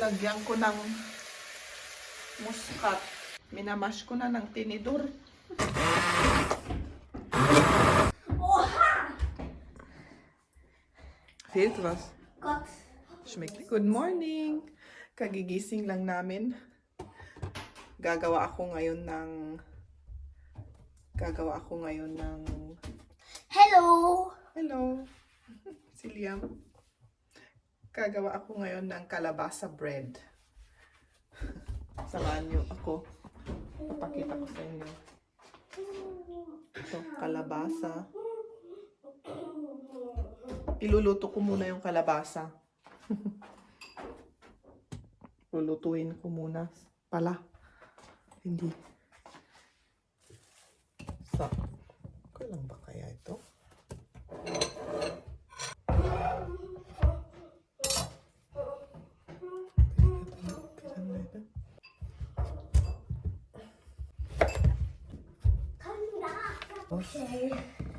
lalagyan ko ng muskat. Minamash ko na ng tinidor. Fehlt was? Schmeckt. Good morning! Kagigising lang namin. Gagawa ako ngayon ng Hello! Hello! Si Liam. Gagawa ako ngayon ng kalabasa bread. Samahan niyo ako. Papakita ko sa inyo. Ito, kalabasa. Iluluto ko muna yung kalabasa. Lulutuin ko muna. Pala. Hindi. So, kailan ba kaya ito? Okay.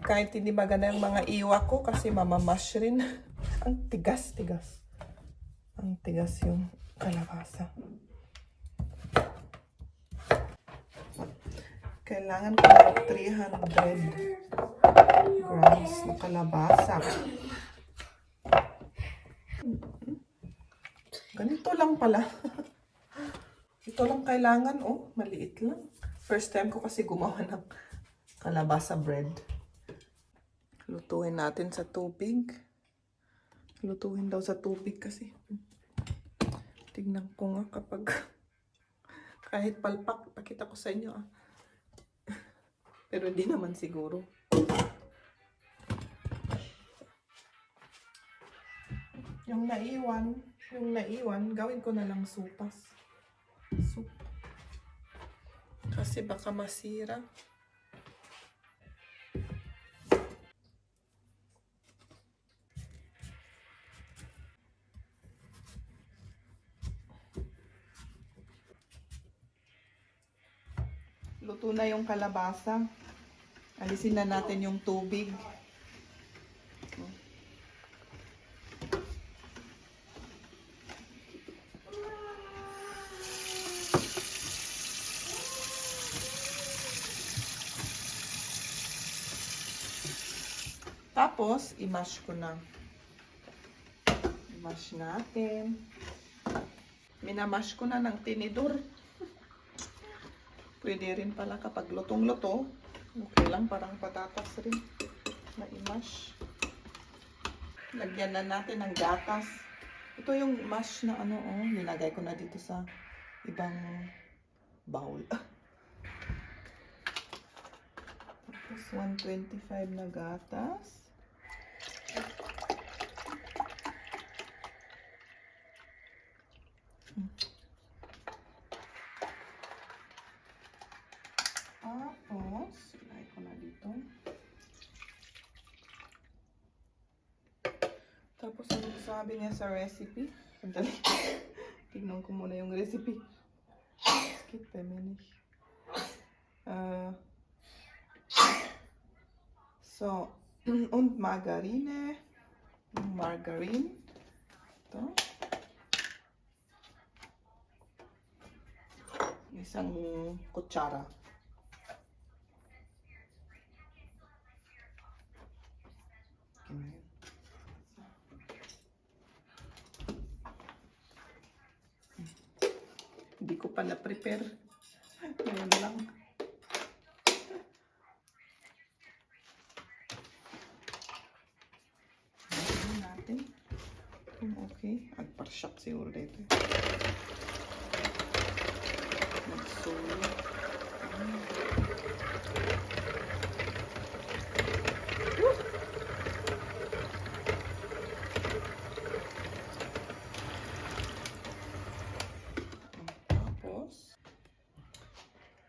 Kahit hindi maganda yung mga iwa ko kasi mamamash rin. Ang tigas. Ang tigas yung kalabasa. Kailangan ko ng 300 grams na kalabasa. Ganito lang pala. Ito lang kailangan, oh. Maliit lang. First time ko kasi gumawa ng kalabasa bread. Lutuin natin sa tubig. Lutuin daw sa tubig kasi. Tignan ko nga kapag kahit palpak, pakita ko sa inyo ah. Pero hindi naman siguro. Yung naiwan, gawin ko na lang supas. Soup. Kasi baka masira. Luto na yung kalabasa. Alisin na natin yung tubig. Tapos, i-mash ko na. I-mash natin. Minamash ko na ng tinidor. Pwede rin pala kapag lutong-luto. Okay lang, parang patatas rin. Na-i-mash. Lagyan na natin ng gatas. Ito yung mash na ano, oh. Nilagay ko na dito sa ibang bowl. Tapos 125 na gatas. Tapos, ilagay ko na dito. Tapos, ano sabi niya sa recipe? Sandali. Tignan ko muna yung recipe. Skip a minute. So, und Margarine. Margarine. Ito. Isang kutsara. Hindi ko pa na-prepare. Ngayon lang. Ngayon natin. Okay. Agparsyak siguro dito. Magsulo.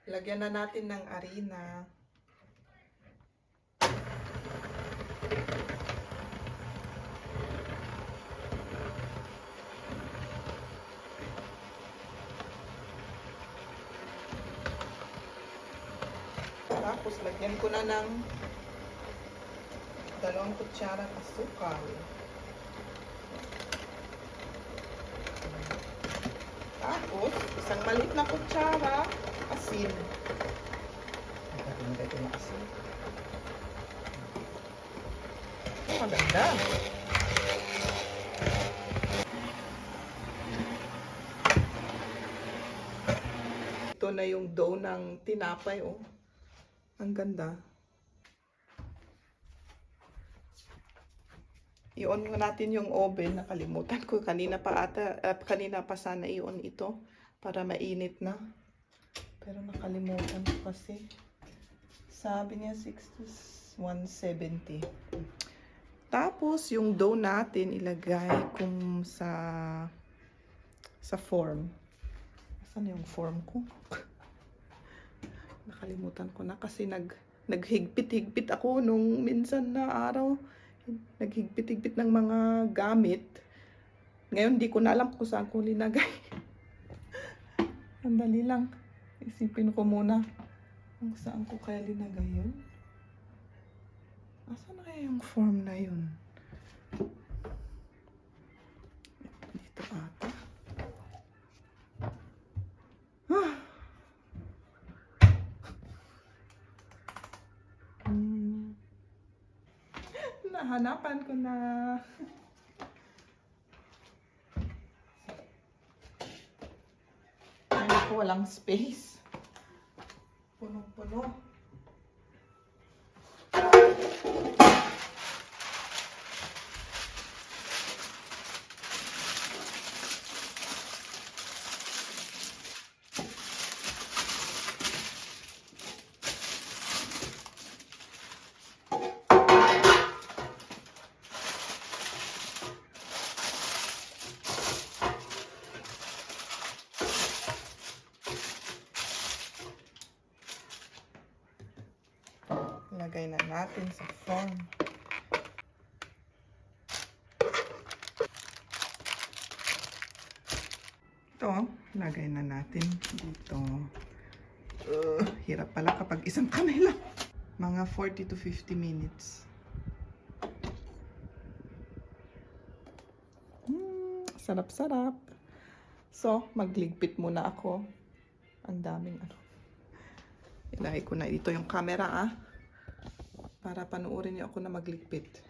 Lagyan na natin ng harina. Tapos lagyan ko na ng 2 kutsara asukal. Isang maliit na kutsara, asin. Maganda ito yung asin. Oh, maganda. Ito na yung dough ng tinapay, oh. Ang ganda. I-on natin yung oven. Nakalimutan ko. Kanina pa sana i-on ito para mainit na. Pero nakalimutan ko kasi. Sabi niya 170. Tapos yung dough natin ilagay kung sa form. Saan yung form ko? Nakalimutan ko na kasi naghigpit-higpit ako nung minsan na araw. Naghigpit-higpit ng mga gamit. Ngayon, di ko na alam kung saan ko linagay. Andali lang. Isipin ko muna kung saan ko kaya linagay yun. Asan na kaya yung form na yun? Dito ata. Nahanapan ko na. Ay ko, walang space. Puno-puno. Lagay na natin sa form. Ito, lagay na natin dito. Hirap pala kapag isang kamay lang. Mga 40 to 50 minutes. Sarap-sarap. So, magligpit muna ako. Ang daming ano. Ilagay ko na dito yung camera para panuorin niyo ako na magligpit.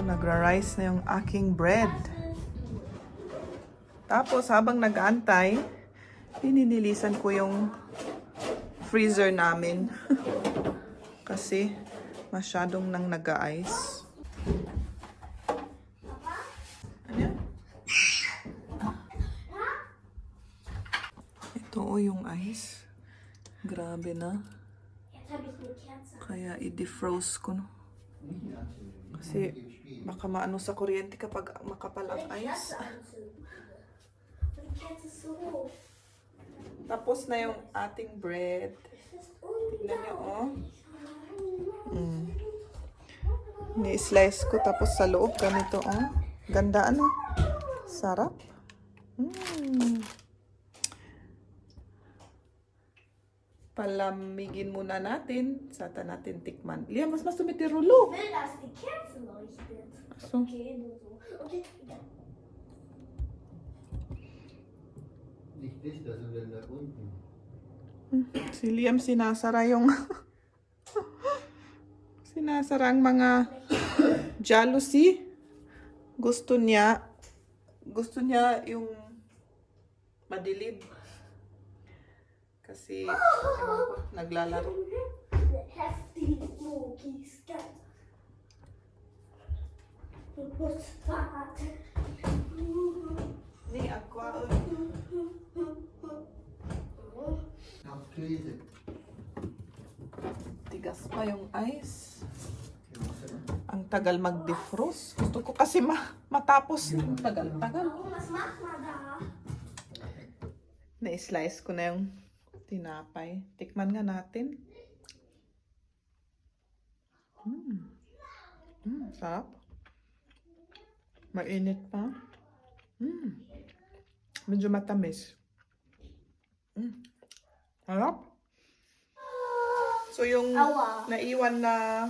Nagra-rise na yung aking bread. Tapos habang nag-aantay, pininilisan ko yung freezer namin. Kasi masyadong nang nag-ice. Ano yan? Ito yung ice. Grabe na. Kaya i-defrost ko, no? Kasi baka maano sa kuryente kapag makapal ang ice. Tapos na yung ating bread. Tignan nyo, oh. Ni-slice ko tapos sa loob ganito, oh. Ganda, ano? Sarap. Palamigin muna natin. Sata natin tikman. Liam, mas tumiti rulo. So, si Liam sinasara yung sinasara ang mga jealousy. Gusto niya yung madilim. Kasi, ewan ko, naglalaro. Heftig Logiskan. Du musst warten. Ni aqua. Tigas pa yung ice. Ang tagal mag-defrost. Gusto ko kasi matapos. Ang tagal-tagal. Was macht man da? Na-slice ko na yung tinapay. Tikman nga natin. Sarap. Mainit pa. Medyo matamis. Sarap. So yung Awa. naiwan na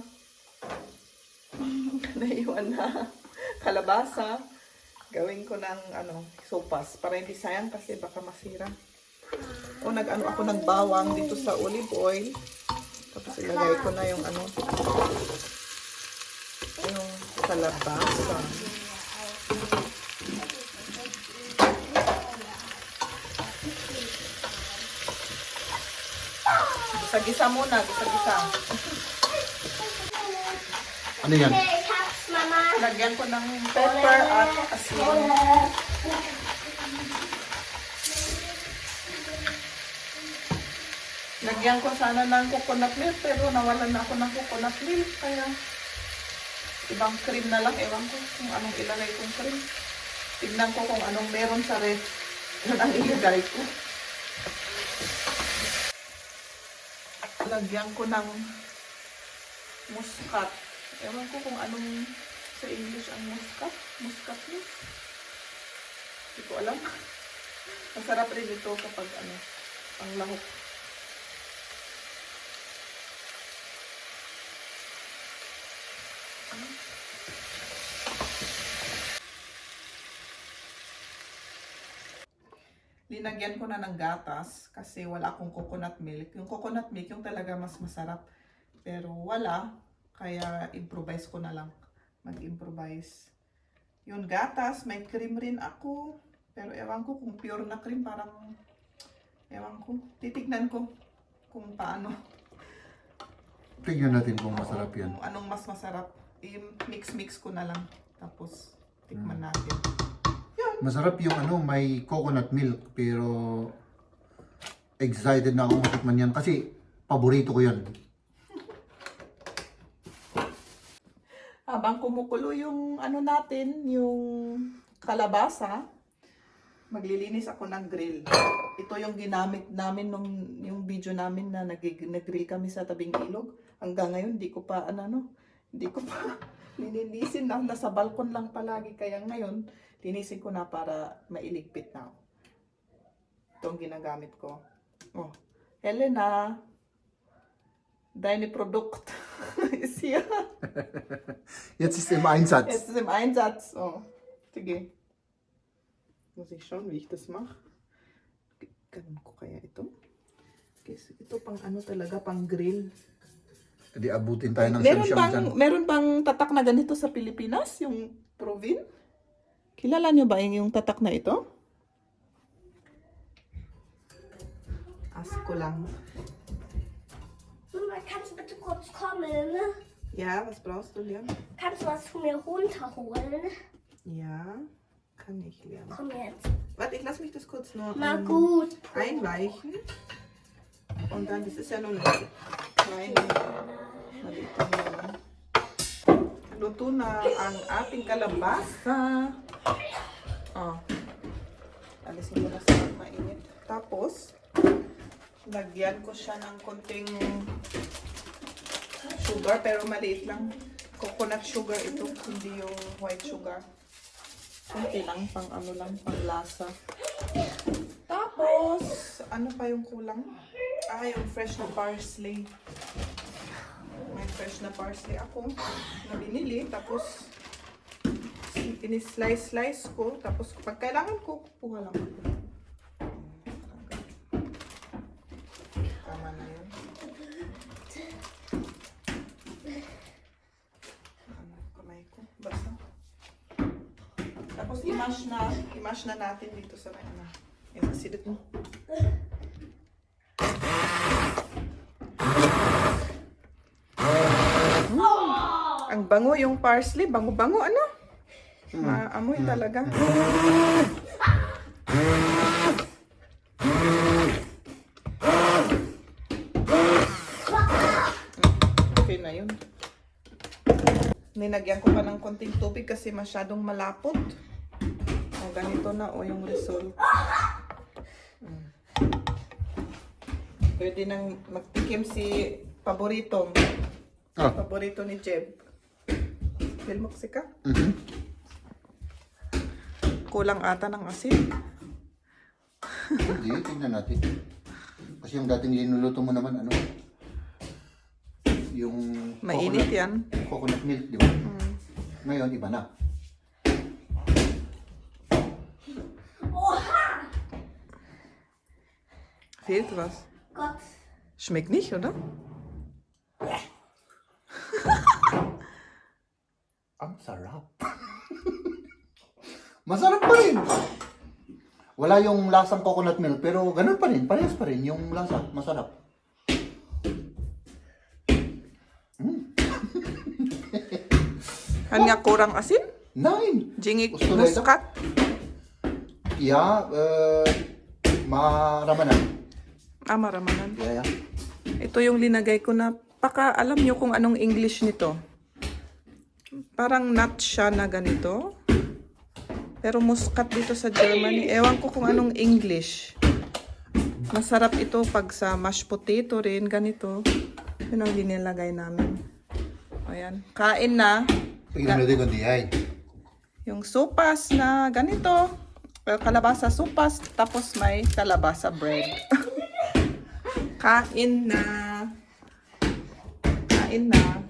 kalabasa, gawin ko ng sopas para hindi sayang kasi baka masira. O ako ng bawang dito sa olive oil. Tapos ilagay ko na yung yung kalabasa. Gisa-gisa muna, gisa-gisa. Ano yan? Okay, ich hab's, Mama. Lagyan ko ng pepper at asin. Lagyan ko sana ng coconut milk pero nawalan na ako ng coconut milk. Kaya ibang cream na lang. Ewan ko kung anong ilagay kong cream. Tignan ko kung anong meron sa ref. Yun ang ilagay ko. Lagyan ko ng muscat. Ewan ko kung anong sa English ang muscat. Muscat milk. Hindi ko alam. Masarap rin ito kapag ang lahok. Linagyan ko na ng gatas kasi wala akong coconut milk. Yung coconut milk yung talaga mas masarap. Pero wala, kaya improvise ko na lang. Mag-improvise. Yung gatas, may cream rin ako. Pero ewan ko kung pure na cream, parang ewan ko. Titignan ko kung paano. Tignan natin kung masarap yan. Kung anong mas masarap. I-mix-mix ko na lang. Tapos tikman natin. Masarap yung may coconut milk. Pero excited na akong matikman yan. Kasi paborito ko yan. Habang kumukulo yung natin, yung kalabasa, maglilinis ako ng grill. Ito yung ginamit namin yung video namin na nag-grill kami sa tabing ilog. Hanggang ngayon, hindi ko pa lininisin na. Nasa balkon lang palagi. Kaya ngayon, linisin ko na para mailigpit na ako. Ito ang ginagamit ko. Oh, Helena, deine Produkt ist hier. Jetzt ist im Einsatz. Jetzt ist im Einsatz. Oh, sige. Muss ich schauen, wie ich das mache. Ganun ko kaya ito? Okay, ito pang talaga, pang grill. Di abutin tayo ng siyam-siyam dyan. Meron pang tatak na ganito sa Pilipinas, yung Provin. Kilala nyo ba yung tatak na ito? Ask ko lang. Mama, kannst du bitte kurz kommen? Ja, was brauchst du, Leon? Kannst du was von mir runterholen? Ja, kann ich, Leon. Komm jetzt. Warte, ich lass mich das kurz nur Na gut. einweichen. Und dann, das ist ja nur eine kleine maliit lang. Luto na ang ating kalabasa. Oh. Alisin ko na sa mainit. Tapos, lagyan ko siya ng konting sugar, pero maliit lang. Coconut sugar ito, hindi yung white sugar. Kunti lang, pang pang lasa. Tapos, ano pa yung kulang? Yung fresh na parsley. May fresh na parsley ako na binili. Tapos, in-slice ko. Tapos, pag kailangan ko, kukuha lang ako. Tama na yun. Kamay ko. Basta. Tapos i-mash na natin dito sa may ano. Yan, silid mo. Ang bango yung parsley, bango-bango ano? Maamoy talaga. Okay na yun. Ninagyan ko pa ng konting tubig kasi masyadong malapot. O, ganito na o yung result. Pwede nang magtikim si paboritong. Paborito ni Jeb. Feel mo kasi ka? Kulang ata ng asin. Hindi, tingnan natin. Kasi yung dating linuluto mo naman, ano? Yung Mainit yan. coconut milk, di ba? Ngayon, iba na. Fehlt was. Gott. Schmeckt nicht, oder? Ang sarap. Masarap pa rin. Wala yung lasang coconut milk, pero ganun pa rin. Parehas pa rin yung lasa. Masarap. Hanya kurang asin? Nein. Jingik Gusto na ito? muskat? Ja, maramanan. Maramanan. Yeah. Ito yung linagay ko na alam nyo kung anong English nito. Parang nut siya na ganito. Pero muskat dito sa Germany. Ewan ko kung anong English. Masarap ito pag sa mashed potato rin, ganito. Yun ang linilagay namin. Ayan. Kain na. Tingnan natin kung di ay. Yung sopas na ganito. Kalabasa sopas. Tapos may kalabasa bread. Kain na. Kain na.